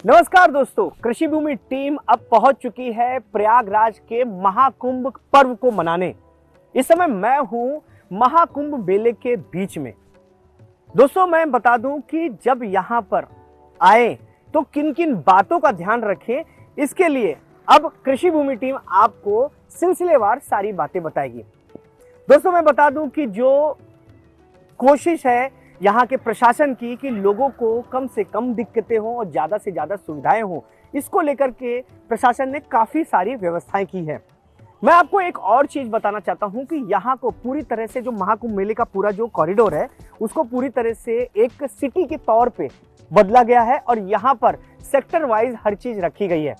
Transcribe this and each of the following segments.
नमस्कार दोस्तों, कृषि भूमि टीम अब पहुंच चुकी है प्रयागराज के महाकुंभ पर्व को मनाने। इस समय मैं हूं महाकुंभ मेले के बीच में। दोस्तों मैं बता दूं कि जब यहां पर आए तो किन किन बातों का ध्यान रखें, इसके लिए अब कृषि भूमि टीम आपको सिलसिलेवार सारी बातें बताएगी। दोस्तों मैं बता दूं कि जो कोशिश है यहाँ के प्रशासन की कि लोगों को कम से कम दिक्कतें हों और ज़्यादा से ज़्यादा सुविधाएं हों, इसको लेकर के प्रशासन ने काफ़ी सारी व्यवस्थाएं की हैं। मैं आपको एक और चीज़ बताना चाहता हूं कि यहाँ को पूरी तरह से जो महाकुंभ मेले का पूरा जो कॉरिडोर है उसको पूरी तरह से एक सिटी के तौर पे बदला गया है और यहाँ पर सेक्टर वाइज हर चीज़ रखी गई है।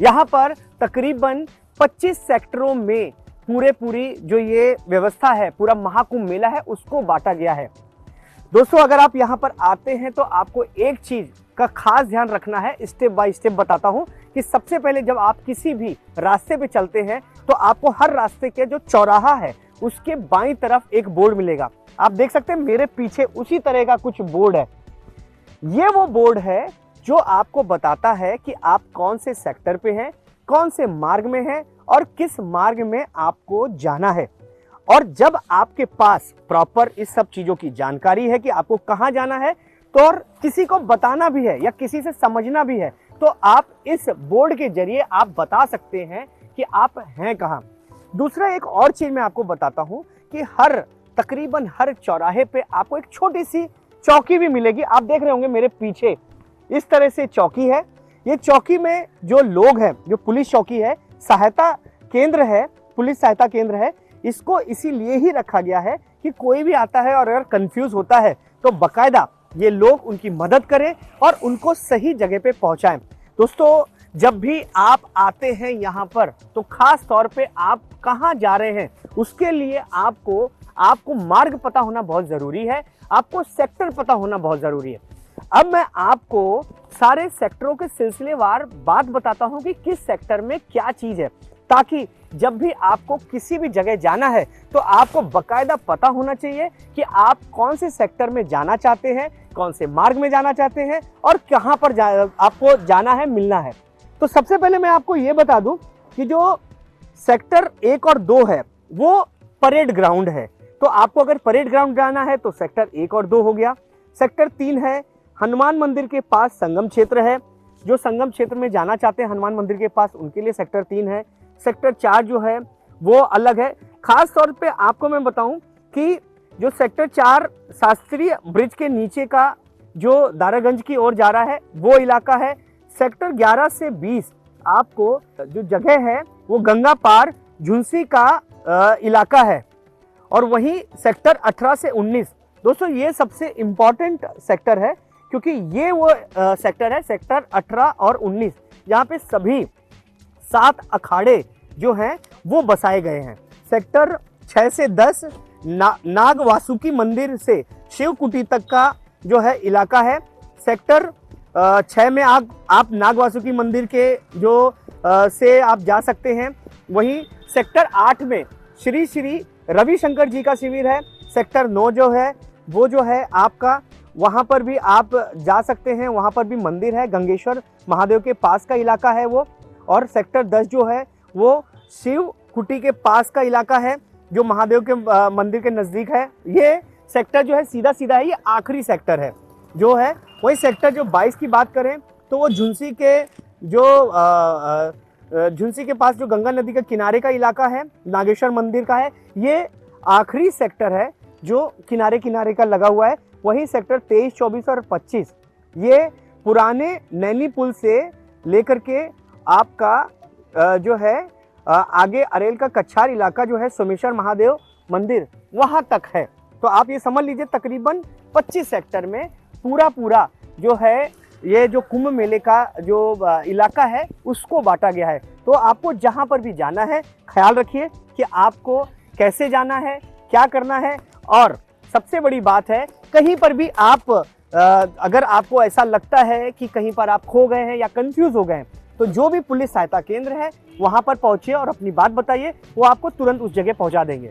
यहाँ पर तकरीबन 25 सेक्टरों में पूरी जो ये व्यवस्था है, पूरा महाकुंभ मेला है, उसको बांटा गया है। दोस्तों अगर आप यहाँ पर आते हैं तो आपको एक चीज का खास ध्यान रखना है। स्टेप बाय स्टेप बताता हूँ कि सबसे पहले जब आप किसी भी रास्ते पे चलते हैं तो आपको हर रास्ते के जो चौराहा है उसके बाईं तरफ एक बोर्ड मिलेगा। आप देख सकते हैं मेरे पीछे उसी तरह का कुछ बोर्ड है। ये वो बोर्ड है जो आपको बताता है कि आप कौन से सेक्टर पे हैं, कौन से मार्ग में हैं और किस मार्ग में आपको जाना है। और जब आपके पास प्रॉपर इस सब चीजों की जानकारी है कि आपको कहां जाना है तो और किसी को बताना भी है या किसी से समझना भी है तो आप इस बोर्ड के जरिए आप बता सकते हैं कि आप हैं कहां। दूसरा एक और चीज मैं आपको बताता हूं कि तकरीबन हर चौराहे पे आपको एक छोटी सी चौकी भी मिलेगी। आप देख रहे होंगे मेरे पीछे इस तरह से चौकी है। ये चौकी में जो लोग हैं, जो पुलिस चौकी है, सहायता केंद्र है, पुलिस सहायता केंद्र है, इसको इसीलिए ही रखा गया है कि कोई भी आता है और अगर कंफ्यूज होता है तो बकायदा ये लोग उनकी मदद करें और उनको सही जगह पे पहुंचाएं। दोस्तों जब भी आप आते हैं यहाँ पर तो खास तौर पे आप कहाँ जा रहे हैं उसके लिए आपको मार्ग पता होना बहुत जरूरी है, आपको सेक्टर पता होना बहुत जरूरी है। अब मैं आपको सारे सेक्टरों के सिलसिलेवार बात बताता हूँ कि किस सेक्टर में क्या चीज है, ताकि जब भी आपको किसी भी जगह जाना है तो आपको बकायदा पता होना चाहिए कि आप कौन से सेक्टर में जाना चाहते हैं, कौन से मार्ग में जाना चाहते हैं और कहां पर आपको जाना है, मिलना है। तो सबसे पहले मैं आपको ये बता दूं कि जो सेक्टर 1 और 2 है वो परेड ग्राउंड है। तो आपको अगर परेड ग्राउंड जाना है तो सेक्टर 1 और 2 हो गया। सेक्टर 3 है हनुमान मंदिर के पास संगम क्षेत्र है। जो संगम क्षेत्र में जाना चाहते हैं हनुमान मंदिर के पास, उनके लिए सेक्टर 3 है। सेक्टर 4 जो है वो अलग है। खास तौर पे आपको मैं बताऊं कि जो सेक्टर 4 शास्त्रीय ब्रिज के नीचे का जो दारागंज की ओर जा रहा है वो इलाका है। सेक्टर 11 से 20 आपको जो जगह है वो गंगा पार झुंसी का इलाका है। और वहीं सेक्टर 18 से 19 दोस्तों ये सबसे इम्पॉर्टेंट सेक्टर है, क्योंकि ये वो सेक्टर है, सेक्टर 18 और 19, यहाँ पे सभी 7 अखाड़े जो हैं वो बसाए गए हैं। सेक्टर 6 से 10 नाग वासुकी मंदिर से शिव कुटी तक का जो है इलाका है। सेक्टर 6 में आप नाग वासुकी मंदिर के से आप जा सकते हैं। वहीं सेक्टर 8 में श्री श्री रविशंकर जी का शिविर है। सेक्टर 9 जो है वो जो है आपका, वहाँ पर भी आप जा सकते हैं, वहाँ पर भी मंदिर है, गंगेश्वर महादेव के पास का इलाका है वो। और सेक्टर 10 जो है वो शिव कुटी के पास का इलाका है जो महादेव के मंदिर के नज़दीक है। ये सेक्टर जो है सीधा है, ये आखिरी सेक्टर है जो है। वही सेक्टर जो 22 की बात करें तो वो झुंसी के पास जो गंगा नदी के किनारे का इलाका है, नागेश्वर मंदिर का है, ये आखिरी सेक्टर है जो किनारे का लगा हुआ है। वही सेक्टर 23, 24 और 25 ये पुराने नैनी पुल से लेकर के आपका जो है आगे अरेल का कच्छार इलाका जो है सोमेश्वर महादेव मंदिर वहां तक है। तो आप ये समझ लीजिए तकरीबन 25 सेक्टर में पूरा जो है ये जो कुंभ मेले का जो इलाका है उसको बांटा गया है। तो आपको जहां पर भी जाना है ख्याल रखिए कि आपको कैसे जाना है, क्या करना है। और सबसे बड़ी बात है, कहीं पर भी आप अगर आपको ऐसा लगता है कि कहीं पर आप खो गए हैं या कंफ्यूज हो गए हैं तो जो भी पुलिस सहायता केंद्र है वहां पर पहुंचिए और अपनी बात बताइए, वो आपको तुरंत उस जगह पहुंचा देंगे।